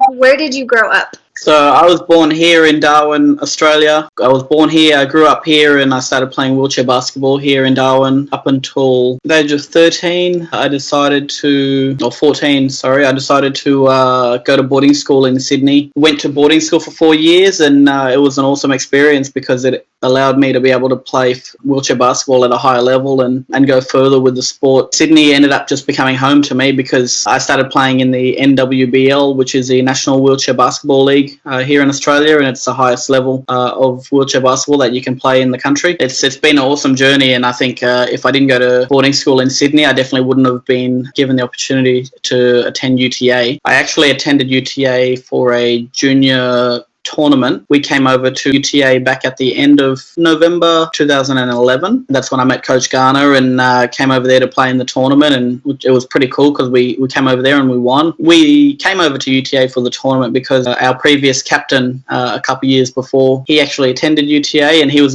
Where did you grow up? So I was born here in Darwin, Australia. I was born here, I grew up here, and I started playing wheelchair basketball here in Darwin up until the age of 13. I decided to, or 14, sorry, I decided to go to boarding school in Sydney. Went to boarding school for 4 years, and it was an awesome experience because it allowed me to be able to play wheelchair basketball at a higher level and go further with the sport. Sydney ended up just becoming home to me because I started playing in the NWBL, which is the National Wheelchair Basketball League here in Australia, and it's the highest level of wheelchair basketball that you can play in the country. It's been an awesome journey, and I think if I didn't go to boarding school in Sydney, I definitely wouldn't have been given the opportunity to attend UTA. I actually attended UTA for a junior tournament. We came over to UTA back at the end of November 2011. That's when I met Coach Garner and came over there to play in the tournament, and it was pretty cool because we came over there and we won. We came over to UTA for the tournament because our previous captain a couple of years before, he actually attended UTA, and he was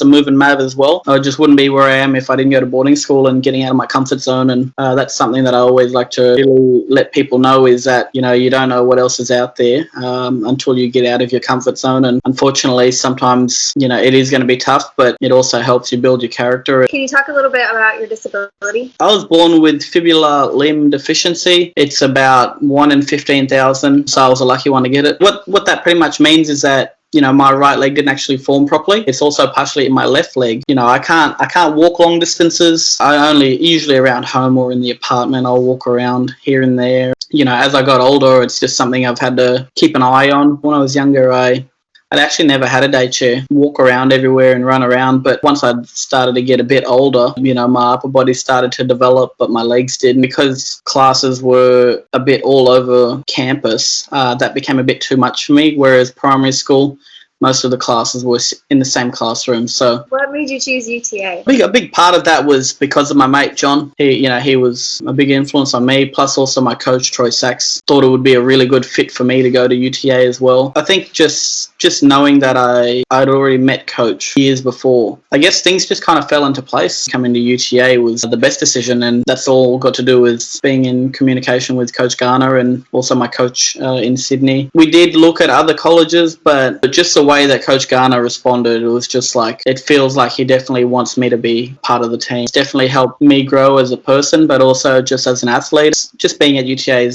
a moving Mav as well. I just wouldn't be where I am if I didn't go to boarding school and getting out of my comfort zone, and that's something that I always like to really let people know, is that you don't know what else is out there until you get out of your comfort zone. And unfortunately sometimes it is going to be tough, but it also helps you build your character. Can you talk a little bit about your disability? I was born with fibular limb deficiency. It's about 1 in 15,000, so I was a lucky one to get it. What that pretty much means is that my right leg didn't actually form properly. It's also partially in my left leg. I can't walk long distances. I only usually around home or in the apartment. I'll walk around here and there. As I got older, it's just something I've had to keep an eye on. When I was younger, I'd actually never had a day chair, walk around everywhere and run around. But once I started to get a bit older, my upper body started to develop, but my legs didn't. Because classes were a bit all over campus, that became a bit too much for me. Whereas primary school, most of the classes were in the same classroom. So what made you choose UTA? A big part of that was because of my mate John. He was a big influence on me. Plus also my coach Troy Sachs thought it would be a really good fit for me to go to UTA as well. I think just knowing that I'd already met Coach years before, I guess things just kind of fell into place. Coming to UTA was the best decision, and that's all got to do with being in communication with Coach Garner and also my coach in Sydney. We did look at other colleges, but just the way that Coach Garner responded, it was just like, it feels like he definitely wants me to be part of the team. It's definitely helped me grow as a person, but also just as an athlete. Just being at UTA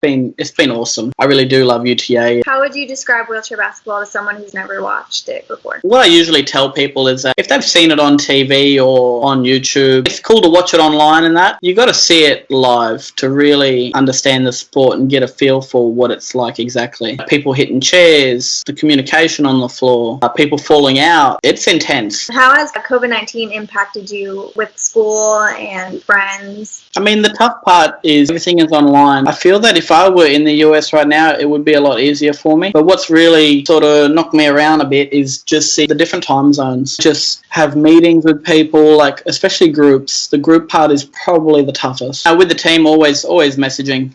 it's been awesome. I really do love UTA. How would you describe wheelchair basketball to someone who's never watched it before? What I usually tell people is that if they've seen it on TV or on YouTube, it's cool to watch it online and that. You got to see it live to really understand the sport and get a feel for what it's like exactly. People hitting chairs, the communication on the floor, people falling out. It's intense. How has COVID-19 impacted you with school and friends? I mean, the tough part is everything is online. I feel that if I were in the US right now, it would be a lot easier for me. But what's really sort of knocked me around a bit is just see the different time zones. Just have meetings with people, like especially groups. The group part is probably the toughest. With the team, always messaging.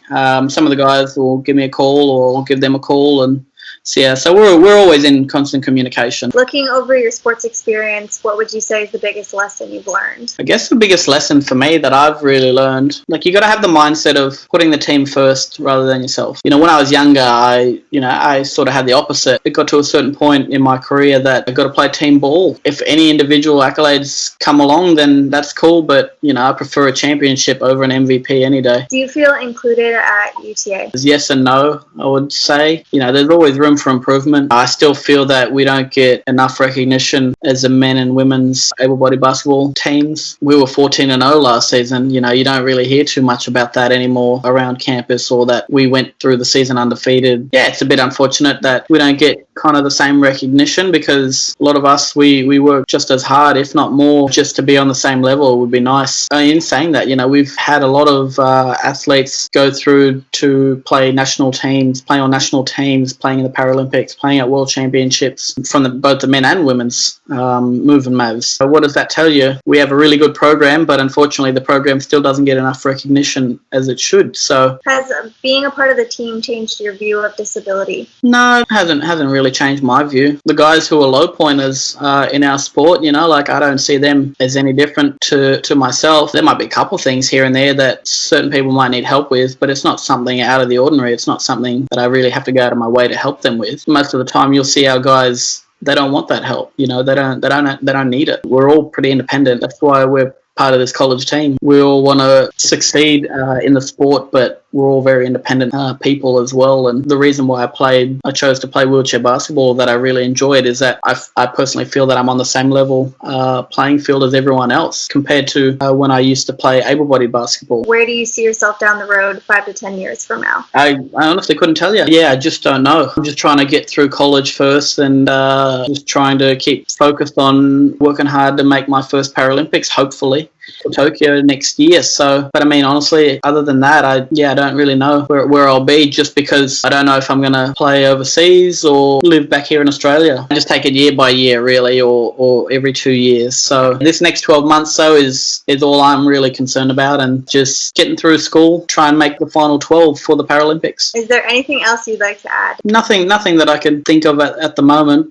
Some of the guys will give me a call or I'll give them a call, and so we're always in constant communication. Looking over your sports experience, what would you say is the biggest lesson you've learned? I guess the biggest lesson for me that I've really learned, like, you got to have the mindset of putting the team first rather than yourself. When I was younger, I sort of had the opposite. It got to a certain point in my career that I got to play team ball. If any individual accolades come along, then that's cool, but I prefer a championship over an MVP any day. Do you feel included at UTA? Yes and no, I would say. There's always room for improvement. I still feel that we don't get enough recognition as the men and women's able-bodied basketball teams. We were 14-0 last season. You don't really hear too much about that anymore around campus, or that we went through the season undefeated. Yeah, it's a bit unfortunate that we don't get kind of the same recognition, because a lot of us, we work just as hard, if not more, just to be on the same level. It would be nice. In saying that, we've had a lot of athletes go through to play national teams, play on national teams, playing in the Paralympics, playing at World Championships from both the men and women's move and mavs. So what does that tell you? We have a really good program, but unfortunately the program still doesn't get enough recognition as it should. So Has being a part of the team changed your view of disability? no, it hasn't really changed my view. The guys who are low pointers in our sport, like I don't see them as any different to myself. There might be a couple things here and there that certain people might need help with, but it's not something out of the ordinary. It's not something that I really have to go out of my way to help them with. Most of the time you'll see our guys, they don't want that help. They don't need it. We're all pretty independent. That's why we're part of this college team. We all want to succeed in the sport, but we're all very independent people as well. And the reason why I chose to play wheelchair basketball that I really enjoyed is that I personally feel that I'm on the same level playing field as everyone else compared to when I used to play able-bodied basketball. Where do you see yourself down the road 5 to 10 years from now? I honestly couldn't tell you. Yeah, I just don't know. I'm just trying to get through college first and just trying to keep focused on working hard to make my first Paralympics, hopefully, for Tokyo next year. So, but I mean, honestly, other than that, I don't really know where I'll be, just because I don't know if I'm going to play overseas or live back here in Australia. I just take it year by year, really, or every 2 years. So this next 12 months, though, is all I'm really concerned about, and just getting through school, try and make the final 12 for the Paralympics. Is there anything else you'd like to add? Nothing that I can think of at the moment.